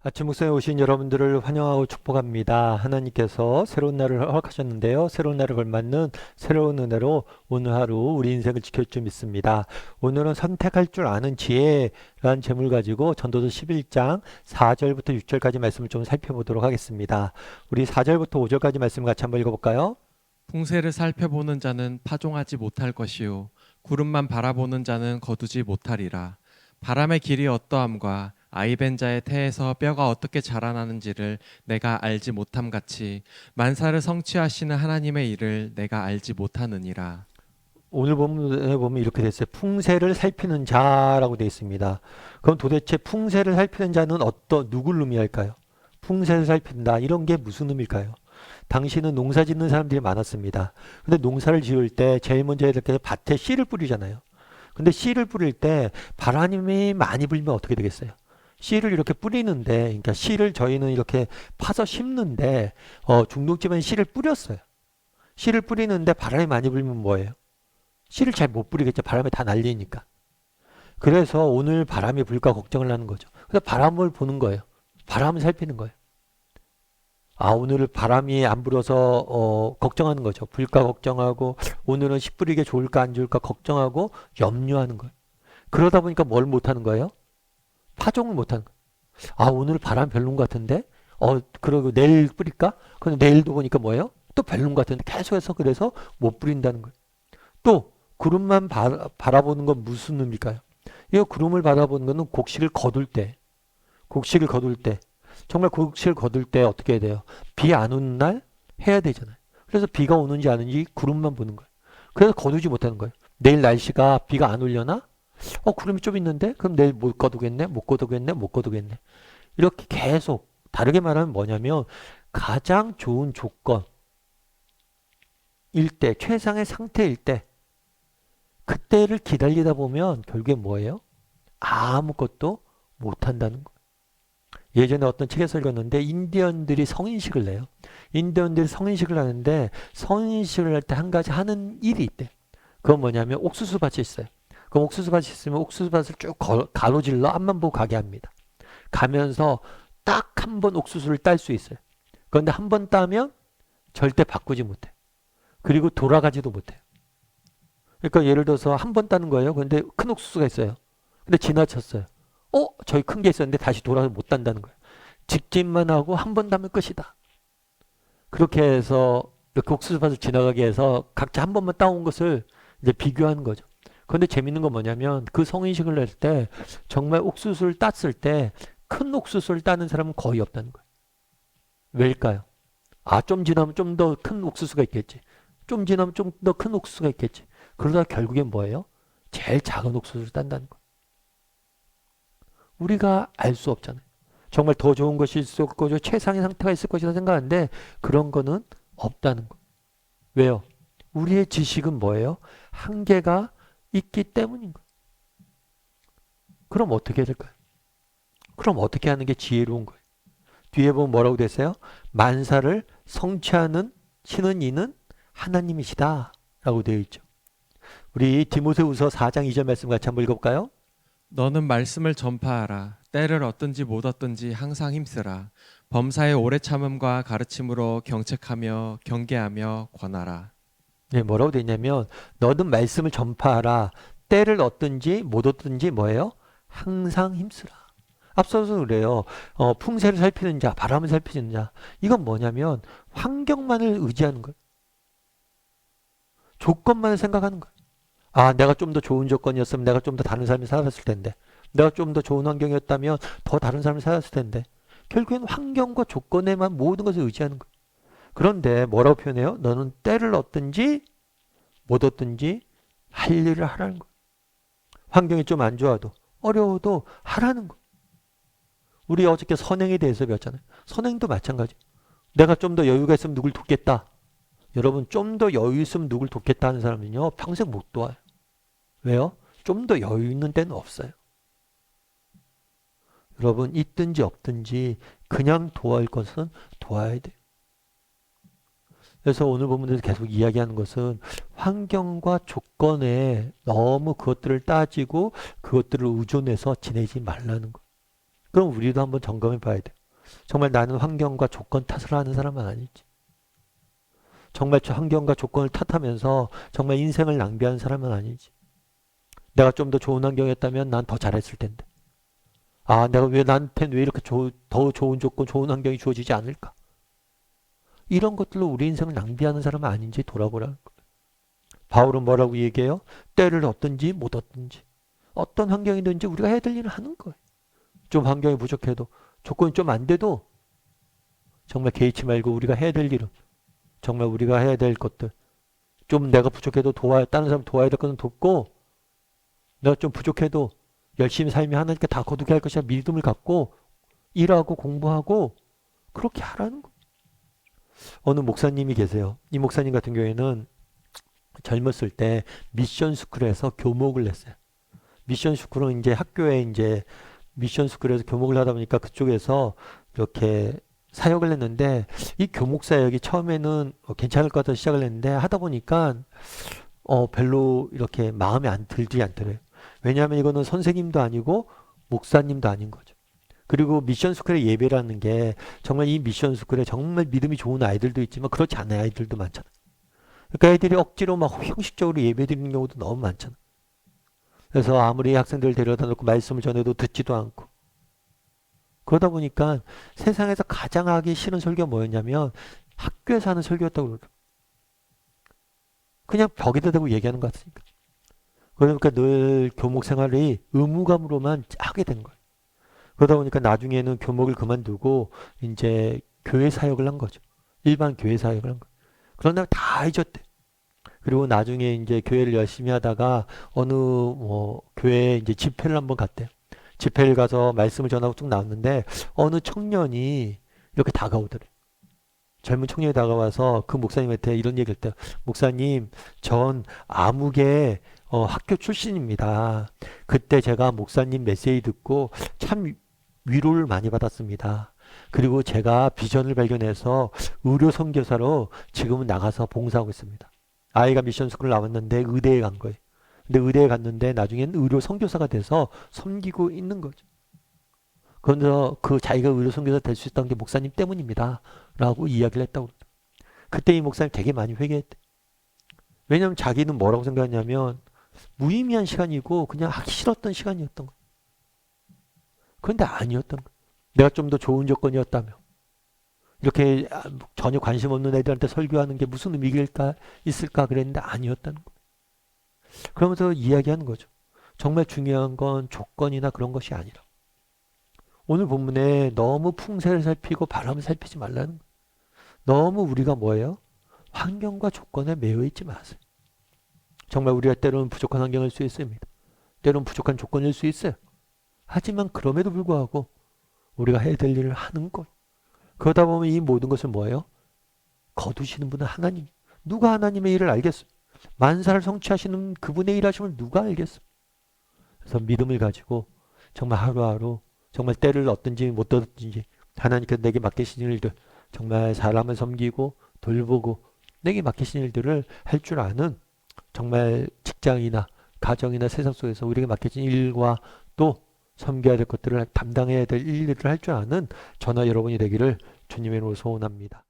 아침 목상에 오신 여러분들을 환영하고 축복합니다. 하나님께서 새로운 날을 허락하셨는데요. 새로운 날을 걸맞는 새로운 은혜로 오늘 하루 우리 인생을 지킬 줄 믿습니다. 오늘은 선택할 줄 아는 지혜라는 제목을 가지고 전도서 11장 4절부터 6절까지 말씀을 좀 살펴보도록 하겠습니다. 우리 4절부터 5절까지 말씀 같이 한번 읽어볼까요? 풍세를 살펴보는 자는 파종하지 못할 것이요 구름만 바라보는 자는 거두지 못하리라. 바람의 길이 어떠함과 아이벤 자의 태에서 뼈가 어떻게 자라나는지를 내가 알지 못함 같이 만사를 성취하시는 하나님의 일을 내가 알지 못하느니라. 오늘 본문에 보면 이렇게 돼 있어요. 풍세를 살피는 자라고 되어 있습니다. 그럼 도대체 풍세를 살피는 자는 누굴 의미할까요? 풍세를 살핀다. 이런 게 무슨 의미일까요? 당시는 농사 짓는 사람들이 많았습니다. 근데 농사를 지을 때 제일 먼저 이렇게 밭에 씨를 뿌리잖아요. 근데 씨를 뿌릴 때 바람이 많이 불면 어떻게 되겠어요? 씨를 이렇게 뿌리는데, 그러니까 씨를 저희는 이렇게 파서 심는데, 중동집은 씨를 뿌렸어요. 씨를 뿌리는데 바람이 많이 불면 뭐예요? 씨를 잘 못 뿌리겠죠. 바람에 다 날리니까. 그래서 오늘 바람이 불까 걱정을 하는 거죠. 그래서 바람을 보는 거예요. 바람을 살피는 거예요. 오늘 바람이 안 불어서 걱정하는 거죠. 불까 걱정하고 오늘은 씨 뿌리게 좋을까 안 좋을까 걱정하고 염려하는 거예요. 그러다 보니까 뭘 못하는 거예요? 파종을 못하는 거예요. 오늘 바람 별론 것 같은데? 그러고 내일 뿌릴까? 근데 내일도 보니까 뭐예요? 또 별론 것 같은데 계속해서 그래서 못 뿌린다는 거예요. 또 구름만 바라보는 건 무슨 의미일까요? 이 구름을 바라보는 거는 곡식을 거둘 때, 정말 곡식을 거둘 때 어떻게 해야 돼요? 비 안 오는 날 해야 되잖아요. 그래서 비가 오는지 안 오는지 구름만 보는 거예요. 그래서 거두지 못하는 거예요. 내일 날씨가 비가 안 오려나? 구름이 좀 있는데? 그럼 내일 못 거두겠네? 못 거두겠네? 못 거두겠네? 이렇게 계속 다르게 말하면 뭐냐면 가장 좋은 조건일 때, 최상의 상태일 때 그때를 기다리다 보면 결국에 뭐예요? 아무것도 못한다는 거예요. 예전에 어떤 책에서 읽었는데 인디언들이 성인식을 내요. 인디언들이 성인식을 하는데 성인식을 할 때 한 가지 하는 일이 있대. 그건 뭐냐면 옥수수밭이 있어요. 그럼 옥수수밭이 있으면 옥수수밭을 쭉 가로질러 앞만 보고 가게 합니다. 가면서 딱 한 번 옥수수를 딸 수 있어요. 그런데 한 번 따면 절대 바꾸지 못해. 그리고 돌아가지도 못해요. 그러니까 예를 들어서 한 번 따는 거예요. 그런데 큰 옥수수가 있어요. 근데 지나쳤어요. 저기 큰 게 있었는데 다시 돌아서 못 단다는 거예요. 직진만 하고 한 번 따면 끝이다. 그렇게 해서 이렇게 옥수수밭을 지나가게 해서 각자 한 번만 따온 것을 이제 비교하는 거죠. 그런데 재밌는 건 뭐냐면 그 성인식을 낼 때 정말 옥수수를 땄을 때 큰 옥수수를 따는 사람은 거의 없다는 거예요. 왜일까요? 좀 지나면 좀 더 큰 옥수수가 있겠지. 좀 지나면 좀 더 큰 옥수수가 있겠지. 그러다 결국엔 뭐예요? 제일 작은 옥수수를 딴다는 거예요. 우리가 알 수 없잖아요. 정말 더 좋은 것이 있을 거죠. 최상의 상태가 있을 것이라 생각하는데 그런 거는 없다는 거예요. 왜요? 우리의 지식은 뭐예요? 한계가 있기 때문인 거예요. 그럼 어떻게 해야 될까요? 그럼 어떻게 하는 게 지혜로운 거예요? 뒤에 보면 뭐라고 됐어요? 만사를 성취하는 신은 이는 하나님이시다 라고 되어 있죠. 우리 디모데후서 4장 2절 말씀 같이 한번 읽어볼까요? 너는 말씀을 전파하라. 때를 얻든지 못 얻든지 항상 힘쓰라. 범사의 오래 참음과 가르침으로 경책하며 경계하며 권하라. 네, 뭐라고 되어 있냐면 너는 말씀을 전파하라. 때를 얻든지 못 얻든지 뭐예요? 항상 힘쓰라. 앞서서 그래요. 풍세를 살피는 자, 바람을 살피는 자. 이건 뭐냐면 환경만을 의지하는 거예요. 조건만을 생각하는 거예요. 내가 좀 더 좋은 조건이었으면 내가 좀 더 다른 삶을 살았을 텐데. 내가 좀 더 좋은 환경이었다면 더 다른 삶을 살았을 텐데. 결국엔 환경과 조건에만 모든 것을 의지하는 거예요. 그런데 뭐라고 표현해요? 너는 때를 얻든지 못 얻든지 할 일을 하라는 거예요. 환경이 좀 안 좋아도 어려워도 하라는 거예요. 우리 어저께 선행에 대해서 배웠잖아요. 선행도 마찬가지. 내가 좀 더 여유가 있으면 누굴 돕겠다. 여러분 좀 더 여유 있으면 누굴 돕겠다 하는 사람은요 평생 못 도와요. 왜요? 좀 더 여유 있는 데는 없어요. 여러분 있든지 없든지 그냥 도와할 것은 도와야 돼요. 그래서 오늘 본문에서 계속 이야기하는 것은 환경과 조건에 너무 그것들을 따지고 그것들을 의존해서 지내지 말라는 거. 그럼 우리도 한번 점검해 봐야 돼. 정말 나는 환경과 조건 탓을 하는 사람은 아니지. 정말 저 환경과 조건을 탓하면서 정말 인생을 낭비하는 사람은 아니지. 내가 좀 더 좋은 환경이었다면 난 더 잘했을 텐데. 아, 내가 왜 나한테는 왜 이렇게 더 좋은 조건, 좋은 환경이 주어지지 않을까? 이런 것들로 우리 인생을 낭비하는 사람은 아닌지 돌아보라는 거예요. 바울은 뭐라고 얘기해요? 때를 얻든지 못 얻든지 어떤 환경이든지 우리가 해야 될 일을 하는 거예요. 좀 환경이 부족해도 조건이 좀 안 돼도 정말 개의치 말고 우리가 해야 될 일은 정말 우리가 해야 될 것들 좀 내가 부족해도 다른 사람 도와야 될 것은 돕고 내가 좀 부족해도 열심히 살면 하나님께 다 거두게 할 것이라 믿음을 갖고 일하고 공부하고 그렇게 하라는 거예요. 어느 목사님이 계세요. 이 목사님 같은 경우에는 젊었을 때 미션 스쿨에서 교목을 했어요. 미션 스쿨은 이제 학교에 이제 미션 스쿨에서 교목을 하다 보니까 그쪽에서 이렇게 사역을 했는데 이 교목 사역이 처음에는 괜찮을 것 같아서 시작을 했는데 하다 보니까 별로 이렇게 마음에 안 들지 않더래요. 왜냐하면 이거는 선생님도 아니고 목사님도 아닌 거죠. 그리고 미션 스쿨의 예배라는 게 정말 이 미션 스쿨에 정말 믿음이 좋은 아이들도 있지만 그렇지 않은 아이들도 많잖아요. 그러니까 애들이 억지로 막 형식적으로 예배 드리는 경우도 너무 많잖아요. 그래서 아무리 학생들 데려다 놓고 말씀을 전해도 듣지도 않고 그러다 보니까 세상에서 가장 하기 싫은 설교가 뭐였냐면 학교에서 하는 설교였다고 그러더라고요. 그냥 벽에다 대고 얘기하는 것 같으니까. 그러니까 늘 교목 생활이 의무감으로만 하게 된 거예요. 그러다 보니까 나중에는 교목을 그만두고 이제 교회 사역을 한 거죠. 일반 교회 사역을 한 거예요. 그런 다음에 다 잊었대. 그리고 나중에 이제 교회를 열심히 하다가 어느 교회에 이제 집회를 한번 갔대요. 집회를 가서 말씀을 전하고 쭉 나왔는데 어느 청년이 이렇게 다가오더래. 젊은 청년이 다가와서 그 목사님한테 이런 얘기를 했대요. 목사님, 전 암흑의 학교 출신입니다. 그때 제가 목사님 메시지 듣고 참 위로를 많이 받았습니다. 그리고 제가 비전을 발견해서 의료 선교사로 지금은 나가서 봉사하고 있습니다. 아이가 미션 스쿨 나왔는데 의대에 간 거예요. 근데 의대에 갔는데 나중엔 의료 선교사가 돼서 섬기고 있는 거죠. 그래서 그 자기가 의료 선교사 될 수 있다는 게 목사님 때문입니다. 라고 이야기를 했다고 그러죠. 그때 이 목사님 되게 많이 회개했대. 왜냐면 자기는 뭐라고 생각했냐면 무의미한 시간이고 그냥 하기 싫었던 시간이었던 거예요. 그런데 아니었던 거예요. 내가 좀 더 좋은 조건이었다며. 이렇게 전혀 관심 없는 애들한테 설교하는 게 무슨 의미가 있을까 그랬는데 아니었다는 거예요. 그러면서 이야기하는 거죠. 정말 중요한 건 조건이나 그런 것이 아니라. 오늘 본문에 너무 풍세를 살피고 바람을 살피지 말라는 거예요. 너무 우리가 뭐예요? 환경과 조건에 매여 있지 마세요. 정말 우리가 때로는 부족한 환경일 수 있습니다. 때로는 부족한 조건일 수 있어요. 하지만 그럼에도 불구하고 우리가 해야 될 일을 하는 것. 그러다 보면 이 모든 것을 뭐예요? 거두시는 분은 하나님. 누가 하나님의 일을 알겠어요? 만사를 성취하시는 그분의 일하심을 누가 알겠어요? 그래서 믿음을 가지고 정말 하루하루 정말 때를 얻든지 못 얻든지 하나님께서 내게 맡기신 일들 정말 사람을 섬기고 돌보고 내게 맡기신 일들을 할 줄 아는 정말 직장이나 가정이나 세상 속에서 우리에게 맡겨진 일과 또 섬겨야 될 것들을 담당해야 될 일들을 할 줄 아는 저나 여러분이 되기를 주님의 이름으로 소원합니다.